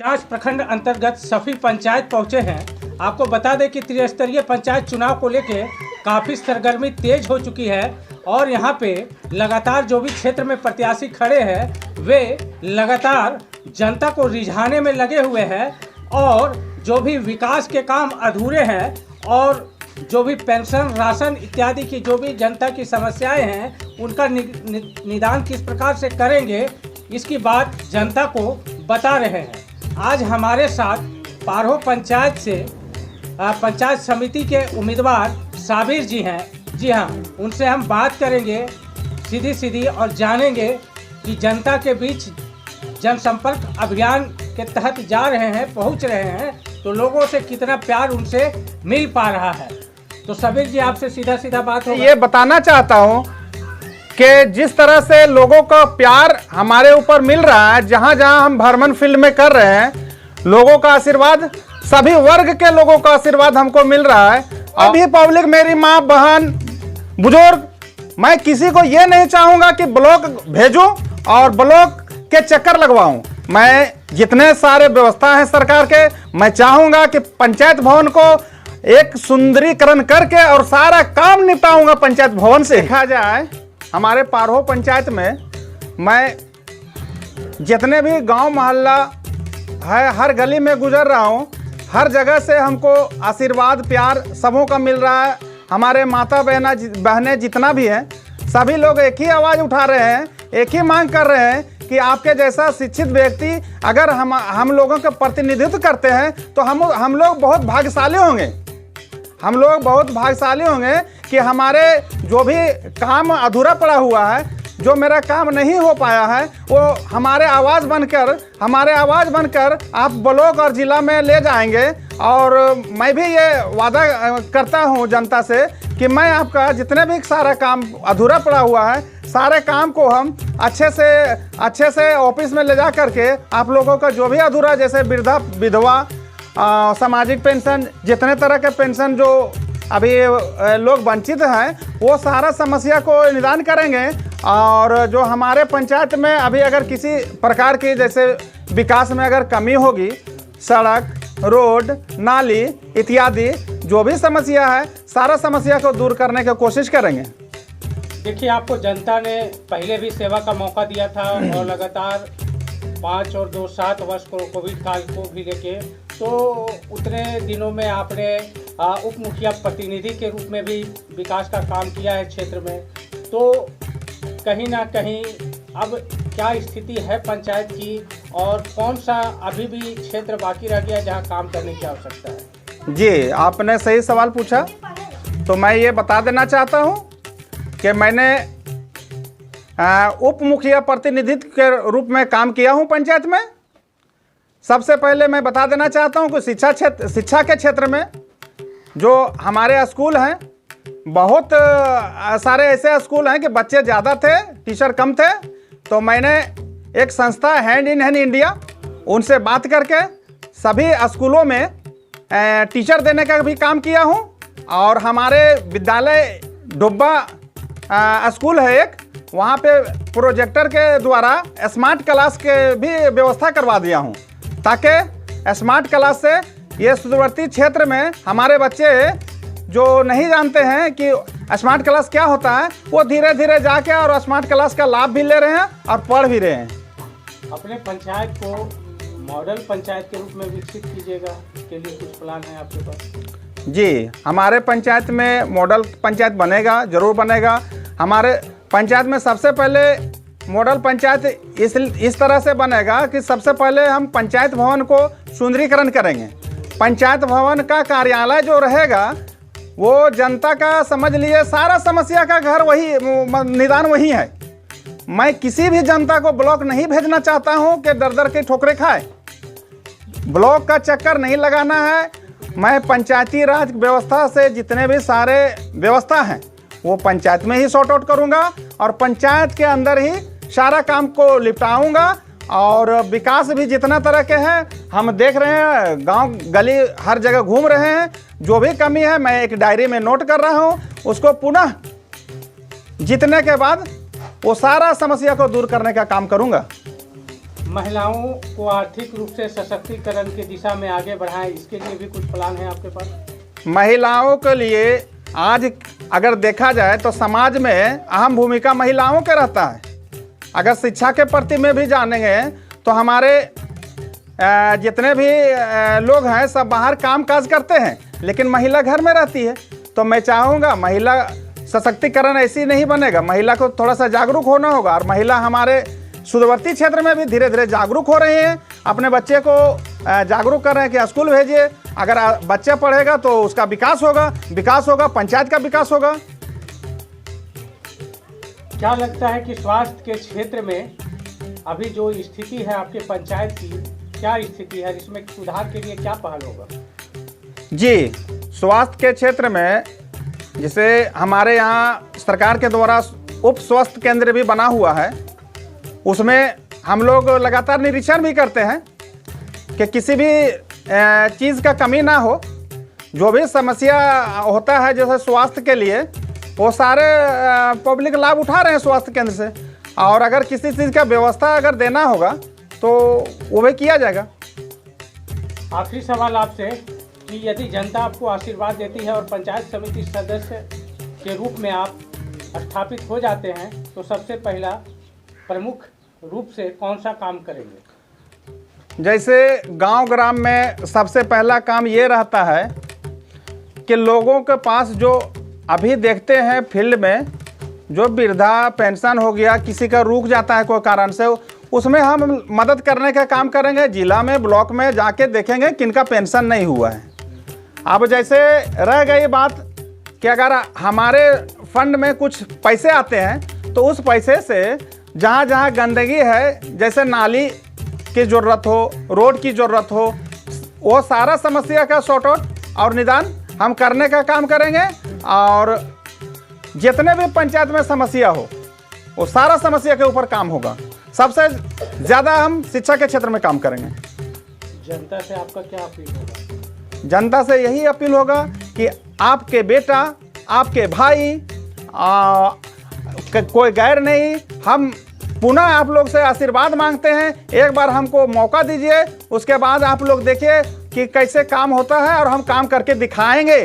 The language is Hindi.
50 प्रखंड अंतर्गत सफी पंचायत पहुंचे हैं। आपको बता दें कि त्रिस्तरीय पंचायत चुनाव को लेकर काफ़ी सरगर्मी तेज हो चुकी है और यहां पे लगातार जो भी क्षेत्र में प्रत्याशी खड़े हैं वे लगातार जनता को रिझाने में लगे हुए हैं और जो भी विकास के काम अधूरे हैं और जो भी पेंशन राशन इत्यादि की जो भी जनता की समस्याएं हैं उनका निदान किस प्रकार से करेंगे इसकी बात जनता को बता रहे हैं। आज हमारे साथ पारहो पंचायत से पंचायत समिति के उम्मीदवार साबिर जी हैं। जी हाँ, उनसे हम बात करेंगे सीधी और जानेंगे कि जनता के बीच जनसंपर्क अभियान के तहत जा रहे हैं, पहुंच रहे हैं तो लोगों से कितना प्यार उनसे मिल पा रहा है। तो साबिर जी आपसे सीधा बात होगा। ये बताना चाहता हूँ कि जिस तरह से लोगों का प्यार हमारे ऊपर मिल रहा है, जहाँ जहाँ हम भ्रमण फील्ड में कर रहे हैं, लोगों का आशीर्वाद, सभी वर्ग के लोगों का आशीर्वाद हमको मिल रहा है। अभी पब्लिक, मेरी माँ बहन बुजुर्ग, मैं किसी को ये नहीं चाहूँगा कि ब्लॉक भेजूं और ब्लॉक के चक्कर लगवाऊं। मैं जितने सारे व्यवस्था है सरकार के, मैं चाहूँगा कि पंचायत भवन को एक सुंदरीकरण करके और सारा काम निपटाऊंगा पंचायत भवन से। देखा जाए हमारे पारहो पंचायत में मैं जितने भी गांव मोहल्ला है, हर गली में गुजर रहा हूं, हर जगह से हमको आशीर्वाद प्यार सबों का मिल रहा है। हमारे माता बहनें जितना भी हैं, सभी लोग एक ही आवाज़ उठा रहे हैं, एक ही मांग कर रहे हैं कि आपके जैसा शिक्षित व्यक्ति अगर हम लोगों का प्रतिनिधित्व करते हैं तो हम लोग बहुत भाग्यशाली होंगे। हम लोग बहुत भाग्यशाली होंगे कि हमारे जो भी काम अधूरा पड़ा हुआ है, जो मेरा काम नहीं हो पाया है, वो हमारे आवाज़ बनकर आप ब्लॉक और ज़िला में ले जाएंगे। और मैं भी ये वादा करता हूँ जनता से कि मैं आपका जितने भी सारा काम अधूरा पड़ा हुआ है, सारे काम को हम अच्छे से ऑफिस में ले जा करके आप लोगों का जो भी अधूरा, जैसे वृद्धा विधवा सामाजिक पेंशन, जितने तरह के पेंशन जो अभी लोग वंचित हैं, वो सारा समस्या को निदान करेंगे। और जो हमारे पंचायत में अभी अगर किसी प्रकार की जैसे विकास में अगर कमी होगी, सड़क, रोड, नाली इत्यादि जो भी समस्या है, सारा समस्या को दूर करने की कोशिश करेंगे। देखिए, आपको जनता ने पहले भी सेवा का मौका दिया था और लगातार 5 और 2 7 वर्ष को कोविड काल को भी लेके, तो उतने दिनों में आपने उप मुखिया प्रतिनिधि के रूप में भी विकास का काम किया है क्षेत्र में। तो कहीं ना कहीं अब क्या स्थिति है पंचायत की और कौन सा अभी भी क्षेत्र बाकी रह गया जहां काम करने की आवश्यकता है? जी, आपने सही सवाल पूछा। तो मैं ये बता देना चाहता हूँ कि मैंने उप मुखिया प्रतिनिधित्व के रूप में काम किया हूँ पंचायत में। सबसे पहले मैं बता देना चाहता हूँ कि शिक्षा के क्षेत्र में जो हमारे स्कूल हैं, बहुत सारे ऐसे स्कूल हैं कि बच्चे ज़्यादा थे, टीचर कम थे। तो मैंने एक संस्था हैंड इन हैंड इंडिया, उनसे बात करके सभी स्कूलों में टीचर देने का भी काम किया हूँ। और हमारे विद्यालय डुब्बा स्कूल है एक, वहाँ पे प्रोजेक्टर के द्वारा स्मार्ट क्लास के भी व्यवस्था करवा दिया हूँ, ताकि स्मार्ट क्लास से ये सुदूरवर्ती क्षेत्र में हमारे बच्चे जो नहीं जानते हैं कि स्मार्ट क्लास क्या होता है, वो धीरे धीरे जाके और स्मार्ट क्लास का लाभ भी ले रहे हैं और पढ़ भी रहे हैं। अपने पंचायत को मॉडल पंचायत के रूप में विकसित कीजिएगा, इसके लिए कुछ प्लान है आपके पास? जी, हमारे पंचायत में मॉडल पंचायत बनेगा, जरूर बनेगा। हमारे पंचायत में सबसे पहले मॉडल पंचायत इस तरह से बनेगा कि सबसे पहले हम पंचायत भवन को सुंदरीकरण करेंगे। पंचायत भवन का कार्यालय जो रहेगा वो जनता का, समझ लिए, सारा समस्या का घर वही, निदान वही है। मैं किसी भी जनता को ब्लॉक नहीं भेजना चाहता हूं कि दर दर के ठोकरे खाए। ब्लॉक का चक्कर नहीं लगाना है। मैं पंचायती राज व्यवस्था से जितने भी सारे व्यवस्था हैं वो पंचायत में ही सॉर्ट आउट करूँगा और पंचायत के अंदर ही सारा काम को निपटाऊँगा। और विकास भी जितना तरह के हैं हम देख रहे हैं, गांव गली हर जगह घूम रहे हैं। जो भी कमी है मैं एक डायरी में नोट कर रहा हूं, उसको पुनः जीतने के बाद वो सारा समस्या को दूर करने का काम करूंगा। महिलाओं को आर्थिक रूप से सशक्तिकरण की दिशा में आगे बढ़ाएं, इसके लिए भी कुछ प्लान है आपके पास? महिलाओं के लिए आज अगर देखा जाए तो समाज में अहम भूमिका महिलाओं के रहता है। अगर शिक्षा के प्रति में भी जानेंगे तो हमारे जितने भी लोग हैं सब बाहर काम काज करते हैं, लेकिन महिला घर में रहती है। तो मैं चाहूँगा महिला सशक्तिकरण ऐसी नहीं बनेगा, महिला को थोड़ा सा जागरूक होना होगा। और महिला हमारे सुदूरवर्ती क्षेत्र में भी धीरे धीरे जागरूक हो रही हैं, अपने बच्चे को जागरूक कर रहे हैं कि स्कूल भेजिए। अगर बच्चा पढ़ेगा तो उसका विकास होगा, पंचायत का विकास होगा। क्या लगता है कि स्वास्थ्य के क्षेत्र में अभी जो स्थिति है आपके पंचायत की, क्या स्थिति है, इसमें सुधार के लिए क्या पहल होगा? जी, स्वास्थ्य के क्षेत्र में जैसे हमारे यहाँ सरकार के द्वारा उप स्वास्थ्य केंद्र भी बना हुआ है, उसमें हम लोग लगातार निरीक्षण भी करते हैं कि किसी भी चीज़ का कमी ना हो। जो भी समस्या होता है जैसे स्वास्थ्य के लिए, वो सारे पब्लिक लाभ उठा रहे हैं स्वास्थ्य केंद्र से। और अगर किसी चीज़ का व्यवस्था अगर देना होगा तो वो भी किया जाएगा। आखिरी सवाल आपसे कि यदि जनता आपको आशीर्वाद देती है और पंचायत समिति सदस्य के रूप में आप स्थापित हो जाते हैं तो सबसे पहला प्रमुख रूप से कौन सा काम करेंगे? जैसे गांव ग्राम में सबसे पहला काम ये रहता है कि लोगों के पास जो अभी देखते हैं फील्ड में जो वृद्धा पेंशन हो गया, किसी का रुक जाता है कोई कारण से, उसमें हम मदद करने का काम करेंगे। जिला में ब्लॉक में जाके देखेंगे किनका पेंशन नहीं हुआ है। अब जैसे रह गई बात कि अगर हमारे फंड में कुछ पैसे आते हैं तो उस पैसे से जहाँ जहाँ गंदगी है, जैसे नाली की ज़रूरत हो, रोड की ज़रूरत हो, वो सारा समस्या का सॉर्ट आउट और निदान हम करने का काम करेंगे। और जितने भी पंचायत में समस्या हो वो सारा समस्या के ऊपर काम होगा। सबसे ज़्यादा हम शिक्षा के क्षेत्र में काम करेंगे। जनता से आपका क्या अपील होगा? जनता से यही अपील होगा कि आपके बेटा, आपके भाई, कोई गैर नहीं, हम पुनः आप लोग से आशीर्वाद मांगते हैं। एक बार हमको मौका दीजिए, उसके बाद आप लोग देखिए कि कैसे काम होता है और हम काम करके दिखाएंगे।